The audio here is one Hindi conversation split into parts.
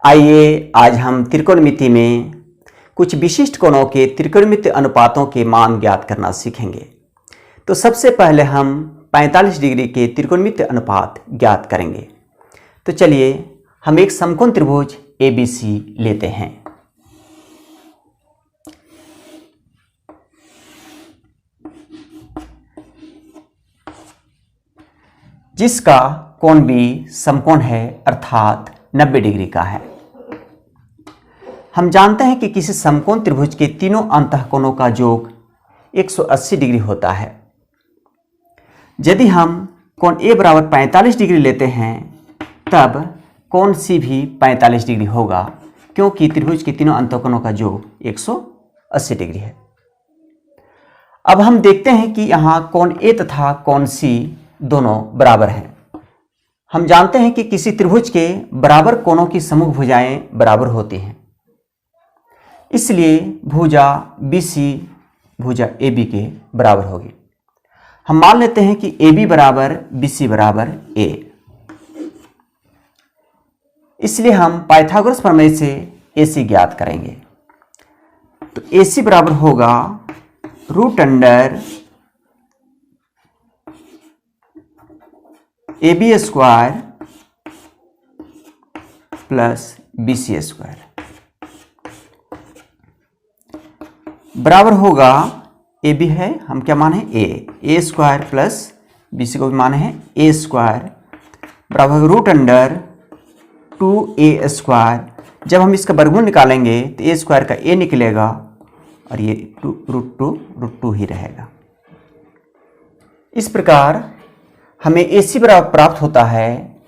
आइए आज हम त्रिकोणमिति में कुछ विशिष्ट कोणों के त्रिकोणमितीय अनुपातों के मान ज्ञात करना सीखेंगे। तो सबसे पहले हम 45 डिग्री के त्रिकोणमितीय अनुपात ज्ञात करेंगे। तो चलिए हम एक समकोण त्रिभुज ABC लेते हैं। जिसका कोण भी समकोण है अर्थात 90 डिग्री का है। हम जानते हैं कि किसी समकोण त्रिभुज के तीनों अंतःकोणों का योग 180 डिग्री होता है। यदि हम कोण A बराबर 45 डिग्री लेते हैं तब कोण C भी 45 डिग्री होगा, क्योंकि त्रिभुज के तीनों अंतःकोणों का योग 180 डिग्री है। अब हम देखते हैं कि यहाँ कोण A तथा कोण C दोनों बराबर हैं। हम जानते हैं कि किसी त्रिभुज के बराबर कोणों की समूह भुजाएं बराबर होती हैं, इसलिए भुजा BC भुजा AB के बराबर होगी। हम मान लेते हैं कि AB बराबर BC बराबर A, इसलिए हम पाइथागोरस प्रमेय से AC ज्ञात करेंगे। तो AC बराबर होगा √under AB square plus BC square बराबर होगा, AB है, हम क्या माने A स्क्वायर प्लस BC को भी माने हैं A स्क्वायर बराबर √अंडर 2A स्क्वायर। जब हम इसका वर्गमूल निकालेंगे तो A स्क्वायर का A निकलेगा और ये √2 ही रहेगा। इस प्रकार हमें AC बराबर प्राप्त होता है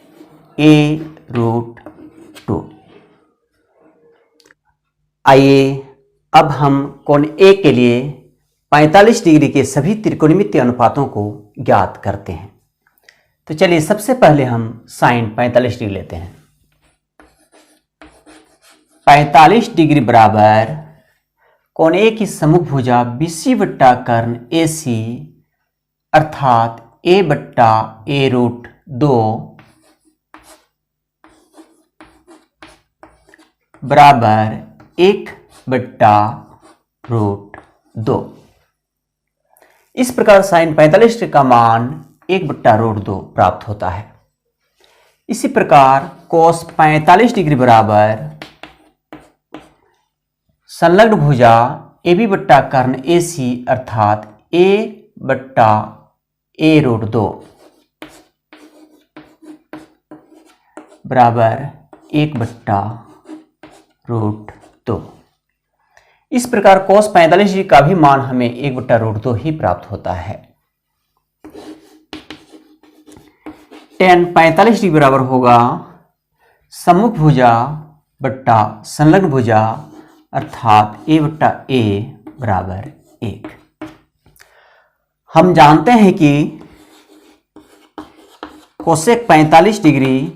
A√2। आइए अब हम कोण A के लिए 45 डिग्री के सभी त्रिकोणमितीय अनुपातों को ज्ञात करते हैं। तो चलिए सबसे पहले हम साइन 45 डिग्री लेते हैं। 45 डिग्री बराबर कोण A की समूह भुजा BC बट्टा कर्ण AC अर्थात A बट्टा A√2 बराबर 1 बट्टा √2। इस प्रकार साइन 45 का मान 1 बट्टा √2 प्राप्त होता है। इसी प्रकार कोस 45 डिग्री बराबर संलग्न भुजा AB बट्टा कर्ण AC अर्थात A बट्टा A√2 बराबर 1 बट्टा √2। इस प्रकार cos 45 डिग्री का भी मान हमें 1 बट्टा √2 ही प्राप्त होता है। tan 45 डिग्री बराबर होगा सम्मुख भुजा बट्टा संलग्न भुजा अर्थात A बट्टा A बराबर 1। हम जानते हैं कि कोसेक 45 डिग्री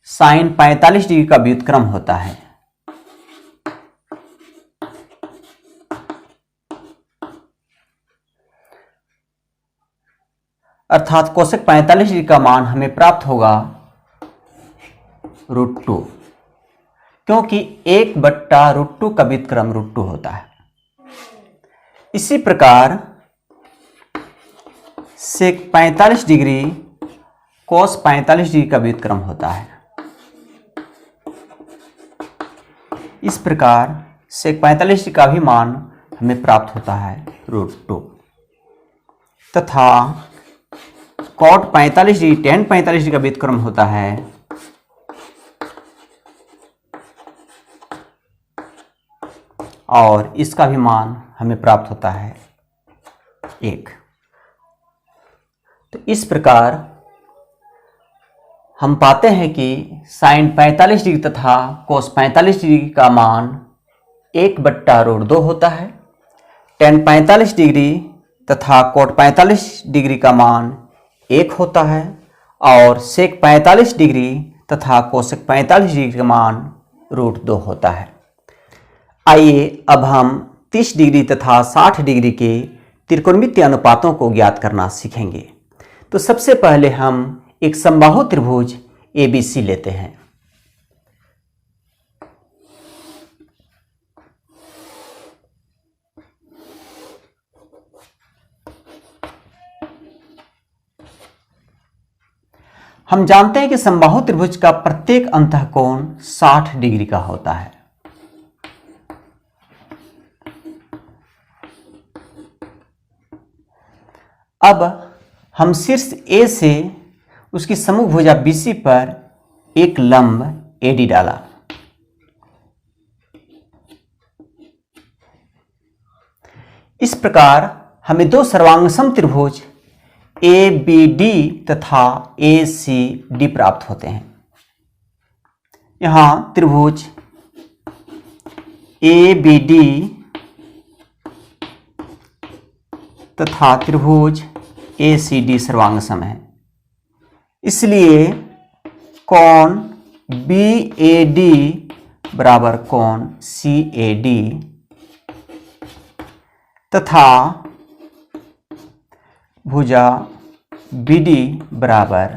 साइन 45 डिग्री का व्युत्क्रम होता है। अर्थात कोसेक 45 डिग्री का मान हमें प्राप्त होगा √2, क्योंकि 1 बट्टा √2 का व्युत्क्रम √2 होता है। इसी प्रकार सेक 45 डिग्री कोस 45 डिग्री का व्युत्क्रम होता है। इस प्रकार सेक 45 डिग्री का भी मान हमें प्राप्त होता है √2 तथा कॉट 45 डिग्री tan 45 डिग्री का व्युत्क्रम होता है और इसका भी मान हमें प्राप्त होता है 1। तो इस प्रकार हम पाते हैं कि साइन 45 डिग्री तथा कोस 45 डिग्री का मान 1 बट्टा √2 होता है। tan 45 डिग्री तथा कोट 45 डिग्री का मान 1 होता है और सेक 45 डिग्री तथा कोसेक 45 डिग्री का मान √2 होता है। आइए अब हम 30 डिग्री तथा 60 डिग्री के त्रिकोणमितीय अनुपातों को ज्ञात करना सीखेंगे। तो सबसे पहले हम एक समबाहु त्रिभुज ABC लेते हैं। हम जानते हैं कि समबाहु त्रिभुज का प्रत्येक अंतःकोण 60 डिग्री का होता है। अब हम शीर्ष A से उसकी समूह भुजा BC पर एक लंब AD डाला। इस प्रकार हमें दो सर्वांगसम त्रिभुज ABD तथा ACD प्राप्त होते हैं। यहां त्रिभुज ABD तथा त्रिभुज ACD सर्वांगसम है, इसलिए कोण BAD बराबर कोण CAD तथा भुजा BD बराबर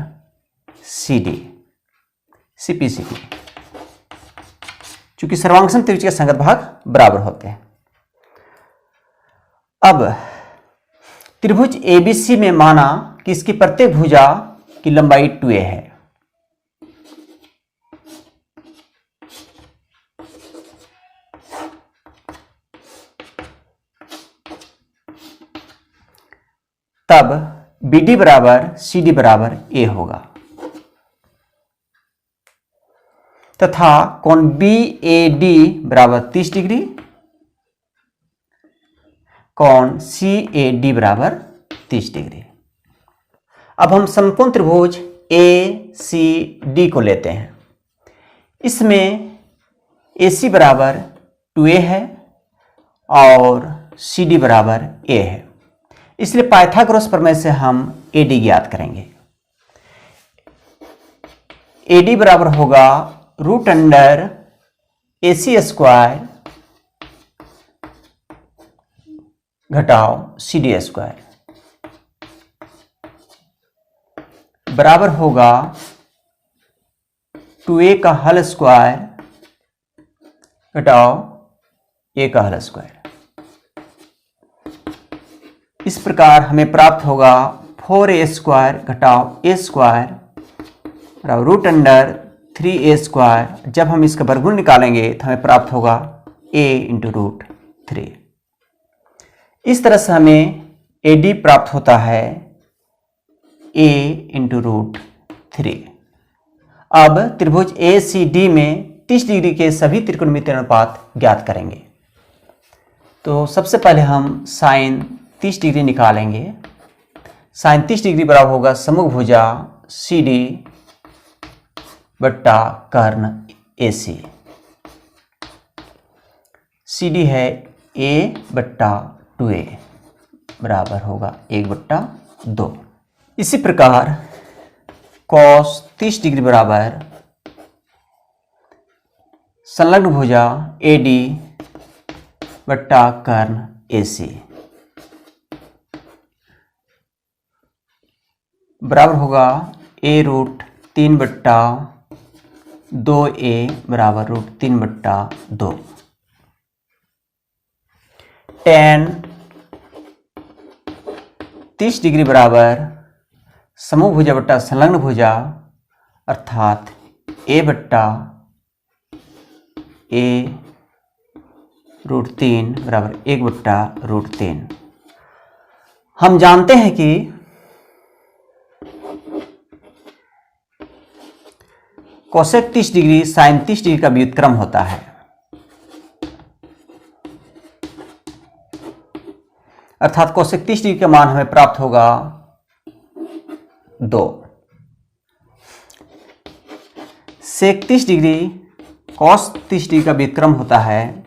CD CPCD, चूंकि सर्वांगसम त्रिभुज के संगत भाग बराबर होते हैं। अब त्रिभुज ABC में माना कि इसकी प्रत्येक भुजा की लंबाई 2a है। तब BD बराबर CD बराबर a होगा तथा कोण BAD बराबर 30 डिग्री, कोण CAD बराबर 30 डिग्री। अब हम समकोण त्रिभुज ACD को लेते हैं। इसमें AC बराबर 2a है और CD बराबर a है, इसलिए पाइथागोरस प्रमेय से हम AD ज्ञात करेंगे। AD बराबर होगा √अंडर AC स्क्वायर घटाओ CD स्क्वायर बराबर होगा 2a का होल स्क्वायर घटाओ a का होल स्क्वायर। इस प्रकार हमें प्राप्त होगा 4a स्क्वायर घटाओ a स्क्वायर बराबर √अंडर 3a स्क्वायर। जब हम इसका वर्गमूल निकालेंगे तो हमें प्राप्त होगा a इंटू √3। इस तरह से हमें AD प्राप्त होता है a इंटू √3। अब त्रिभुज ACD में 30 डिग्री के सभी त्रिकोणमितीय अनुपात ज्ञात करेंगे। तो सबसे पहले हम साइन 30 डिग्री निकालेंगे। साइन 30 डिग्री बराबर होगा समूह भुजा CD बट्टा कर्ण AC। CD है a बट्टा 2a बराबर होगा 1/2। इसी प्रकार cos 30 डिग्री बराबर संलग्न भुजा AD बट्टा कर्ण AC बराबर होगा a√3/2a बराबर √3/2। tan 30 डिग्री बराबर समूह भुजा बट्टा संलग्न भुजा अर्थात a बट्टा a√3 बराबर 1/√3। हम जानते हैं कि कोसेक 30 डिग्री साइन 30 डिग्री का व्युत्क्रम होता है, अर्थात कोसेक 30 डिग्री का मान हमें प्राप्त होगा 2। सेक 30 डिग्री कॉस 30 डिग्री का व्युत्क्रम होता है।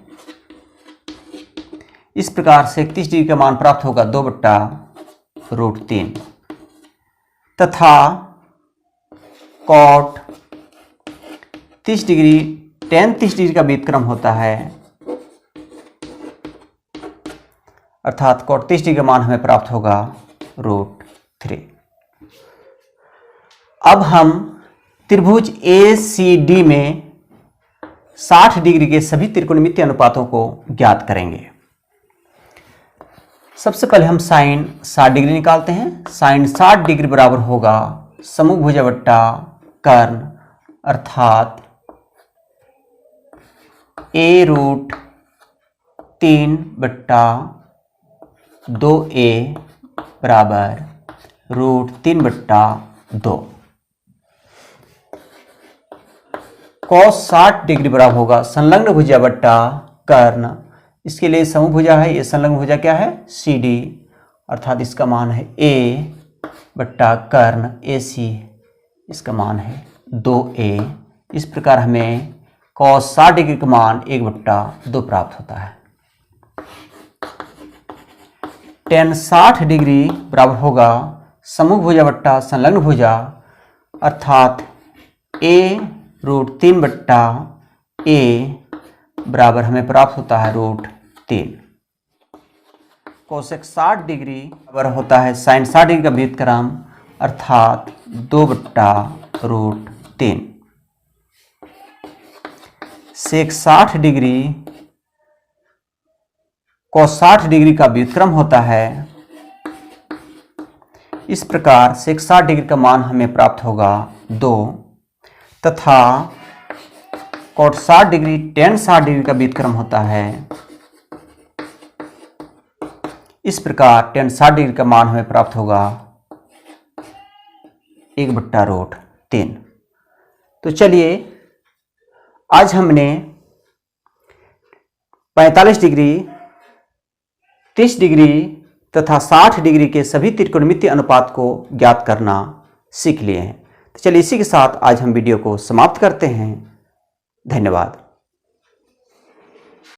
इस प्रकार सेक 30 डिग्री का मान प्राप्त होगा 2/√3 तथा कॉट 30 डिग्री tan 30 डिग्री का व्युत्क्रम होता है, अर्थात कॉट 30 डिग्री का मान हमें प्राप्त होगा √3। अब हम त्रिभुज ACD में 60 डिग्री के सभी त्रिकोणमितीय अनुपातों को ज्ञात करेंगे। सबसे पहले हम साइन 60 डिग्री निकालते हैं। साइन 60 डिग्री बराबर होगा समभुजा बट्टा कर्ण अर्थात a√3/2a बराबर √3/2। cos 60 डिग्री बराबर होगा संलग्न भुजा बट्टा कर्ण, इसके लिए समभुजा है, ये संलग्न भुजा क्या है CD, अर्थात इसका मान है a बट्टा कर्ण AC, इसका मान है 2a। इस प्रकार हमें cos 60 डिग्री का मान 1/2 प्राप्त होता है। tan 60 डिग्री बराबर होगा समभुजा बट्टा संलग्न भुजा, अर्थात a√3/a बराबर हमें प्राप्त होता है √3। कोसेक 60 डिग्री बराबर होता है साइन 60 डिग्री का व्युत्क्रम, अर्थात 2/√3। सेक 60 डिग्री cos 60 डिग्री का व्युत्क्रम होता है। इस प्रकार सेक 60 डिग्री का मान हमें प्राप्त होगा 2, तथा cot 60 डिग्री tan 60 डिग्री का व्युत्क्रम होता है। इस प्रकार tan 60 डिग्री का मान हमें प्राप्त होगा 1/√3। तो चलिए आज हमने 45 डिग्री, 30 डिग्री तथा 60 डिग्री के सभी त्रिकोणमितीय अनुपात को ज्ञात करना सीख लिए हैं। तो चलिए इसी के साथ आज हम वीडियो को समाप्त करते हैं। धन्यवाद।